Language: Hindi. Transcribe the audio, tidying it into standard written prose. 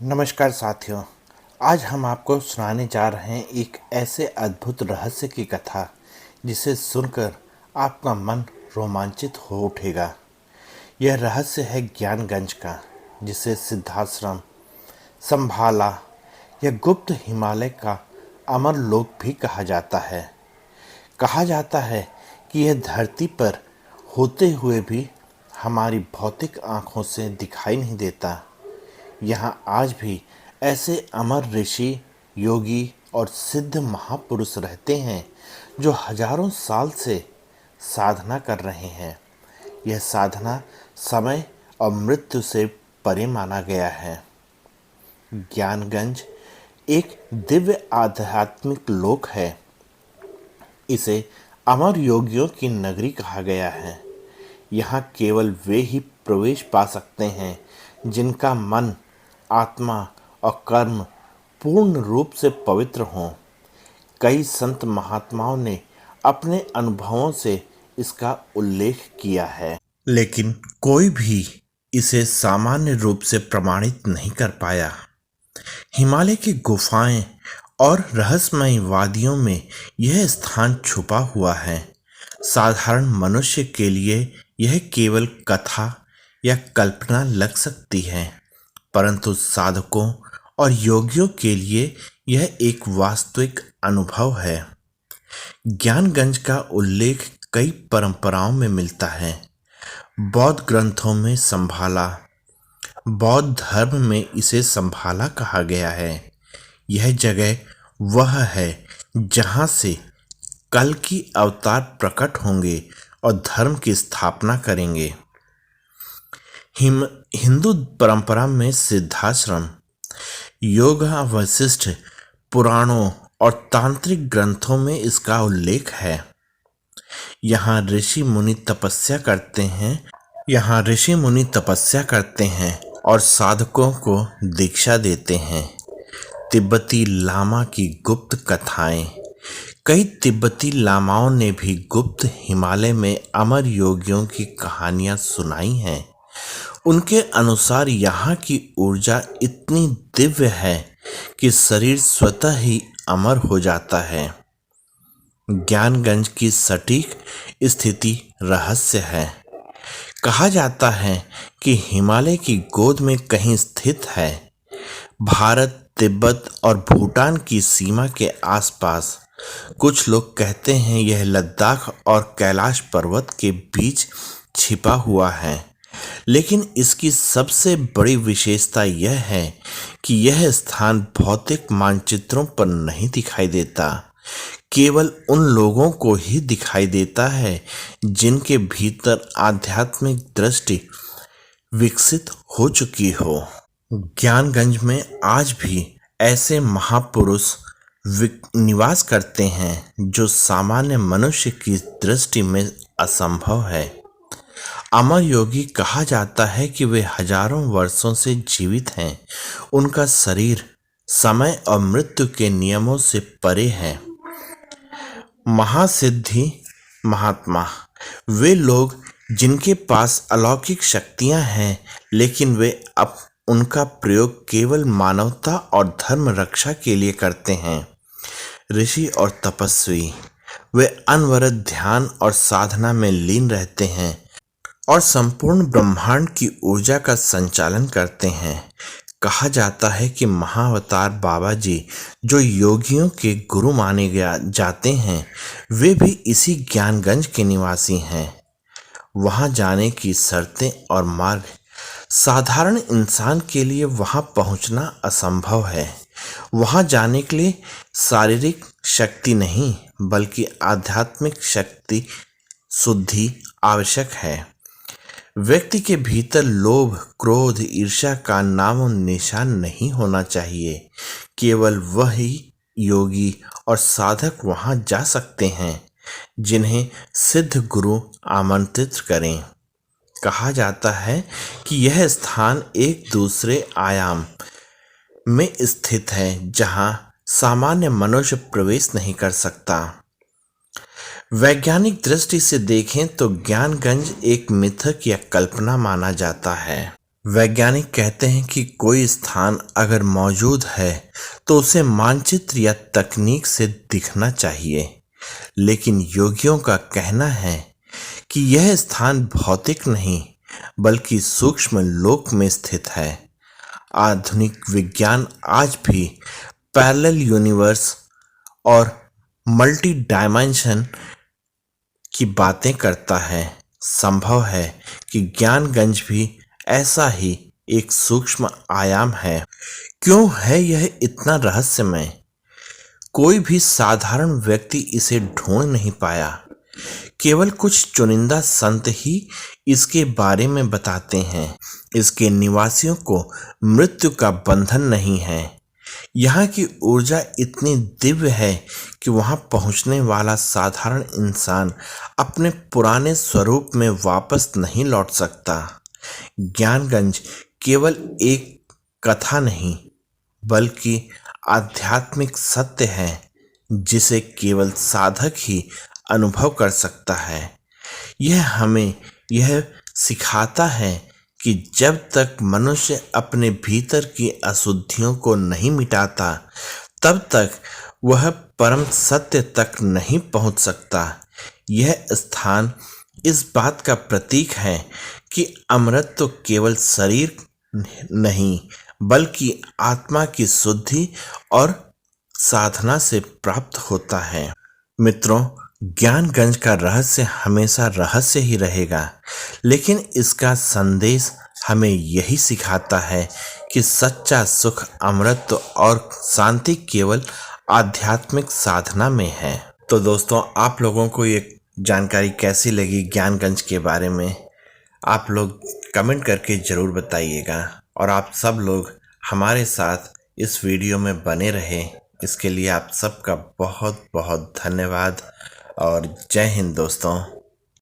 नमस्कार साथियों। आज हम आपको सुनाने जा रहे हैं एक ऐसे अद्भुत रहस्य की कथा जिसे सुनकर आपका मन रोमांचित हो उठेगा। यह रहस्य है ज्ञानगंज का, जिसे सिद्धाश्रम, संभाला या गुप्त हिमालय का अमर लोक भी कहा जाता है। कहा जाता है कि यह धरती पर होते हुए भी हमारी भौतिक आंखों से दिखाई नहीं देता। यहाँ आज भी ऐसे अमर ऋषि, योगी और सिद्ध महापुरुष रहते हैं जो हजारों साल से साधना कर रहे हैं। यह साधना समय और मृत्यु से परे माना गया है। ज्ञानगंज एक दिव्य आध्यात्मिक लोक है। इसे अमर योगियों की नगरी कहा गया है। यहाँ केवल वे ही प्रवेश पा सकते हैं जिनका मन, आत्मा और कर्म पूर्ण रूप से पवित्र हों। कई संत महात्माओं ने अपने अनुभवों से इसका उल्लेख किया है, लेकिन कोई भी इसे सामान्य रूप से प्रमाणित नहीं कर पाया। हिमालय की गुफाएं और रहस्यमय वादियों में यह स्थान छुपा हुआ है। साधारण मनुष्य के लिए यह केवल कथा या कल्पना लग सकती है, परंतु साधकों और योगियों के लिए यह एक वास्तविक अनुभव है। ज्ञानगंज का उल्लेख कई परंपराओं में मिलता है। बौद्ध ग्रंथों में संभाला, बौद्ध धर्म में इसे संभाला कहा गया है। यह जगह वह है जहां से कल की अवतार प्रकट होंगे और धर्म की स्थापना करेंगे। हिंदू परंपरा में सिद्धाश्रम, योग वशिष्ठ पुराणों और तांत्रिक ग्रंथों में इसका उल्लेख है। यहाँ ऋषि मुनि तपस्या करते हैं और साधकों को दीक्षा देते हैं। तिब्बती लामा की गुप्त कथाएं। कई तिब्बती लामाओं ने भी गुप्त हिमालय में अमर योगियों की कहानियां सुनाई हैं। उनके अनुसार यहाँ की ऊर्जा इतनी दिव्य है कि शरीर स्वतः ही अमर हो जाता है। ज्ञानगंज की सटीक स्थिति रहस्य है। कहा जाता है कि हिमालय की गोद में कहीं स्थित है। भारत, तिब्बत और भूटान की सीमा के आसपास। कुछ लोग कहते हैं यह लद्दाख और कैलाश पर्वत के बीच छिपा हुआ है, लेकिन इसकी सबसे बड़ी विशेषता यह है कि यह स्थान भौतिक मानचित्रों पर नहीं दिखाई देता। केवल उन लोगों को ही दिखाई देता है जिनके भीतर आध्यात्मिक दृष्टि विकसित हो चुकी हो। ज्ञानगंज में आज भी ऐसे महापुरुष निवास करते हैं जो सामान्य मनुष्य की दृष्टि में असंभव है। अमर योगी कहा जाता है कि वे हजारों वर्षों से जीवित हैं। उनका शरीर समय और मृत्यु के नियमों से परे है। महासिद्धि महात्मा, वे लोग जिनके पास अलौकिक शक्तियां हैं, लेकिन वे उनका प्रयोग केवल मानवता और धर्म रक्षा के लिए करते हैं। ऋषि और तपस्वी, वे अनवरत ध्यान और साधना में लीन रहते हैं और संपूर्ण ब्रह्मांड की ऊर्जा का संचालन करते हैं। कहा जाता है कि महाअवतार बाबा जी, जो योगियों के गुरु माने जाते हैं, वे भी इसी ज्ञानगंज के निवासी हैं। वहां जाने की शर्तें और मार्ग। साधारण इंसान के लिए वहां पहुंचना असंभव है। वहां जाने के लिए शारीरिक शक्ति नहीं, बल्कि आध्यात्मिक शक्ति शुद्धि आवश्यक है। व्यक्ति के भीतर लोभ, क्रोध, ईर्ष्या का नाम निशान नहीं होना चाहिए। केवल वही योगी और साधक वहां जा सकते हैं जिन्हें सिद्ध गुरु आमंत्रित करें। कहा जाता है कि यह स्थान एक दूसरे आयाम में स्थित है जहां सामान्य मनुष्य प्रवेश नहीं कर सकता। वैज्ञानिक दृष्टि से देखें तो ज्ञानगंज एक मिथक या कल्पना माना जाता है। वैज्ञानिक कहते हैं कि कोई स्थान अगर मौजूद है तो उसे मानचित्र या तकनीक से दिखना चाहिए, लेकिन योगियों का कहना है कि यह स्थान भौतिक नहीं बल्कि सूक्ष्म लोक में स्थित है। आधुनिक विज्ञान आज भी पैरेलल यूनिवर्स और मल्टी डायमेंशन की बातें करता है। संभव है कि ज्ञानगंज भी ऐसा ही एक सूक्ष्म आयाम है। क्यों है यह इतना रहस्यमय? कोई भी साधारण व्यक्ति इसे ढूंढ नहीं पाया। केवल कुछ चुनिंदा संत ही इसके बारे में बताते हैं। इसके निवासियों को मृत्यु का बंधन नहीं है। यहाँ की ऊर्जा इतनी दिव्य है कि वहाँ पहुँचने वाला साधारण इंसान अपने पुराने स्वरूप में वापस नहीं लौट सकता। ज्ञानगंज केवल एक कथा नहीं बल्कि आध्यात्मिक सत्य है जिसे केवल साधक ही अनुभव कर सकता है। यह हमें यह सिखाता है कि जब तक मनुष्य अपने भीतर की अशुद्धियों को नहीं मिटाता तब तक वह परम सत्य तक नहीं पहुंच सकता। यह स्थान इस बात का प्रतीक है कि अमृत तो केवल शरीर नहीं बल्कि आत्मा की शुद्धि और साधना से प्राप्त होता है। मित्रों, ज्ञानगंज का रहस्य हमेशा रहस्य ही रहेगा, लेकिन इसका संदेश हमें यही सिखाता है कि सच्चा सुख, अमृत और शांति केवल आध्यात्मिक साधना में है। तो दोस्तों, आप लोगों को ये जानकारी कैसी लगी ज्ञानगंज के बारे में? आप लोग कमेंट करके ज़रूर बताइएगा और आप सब लोग हमारे साथ इस वीडियो में बने रहें, इसके लिए आप सबका बहुत बहुत धन्यवाद और जय हिंद दोस्तों।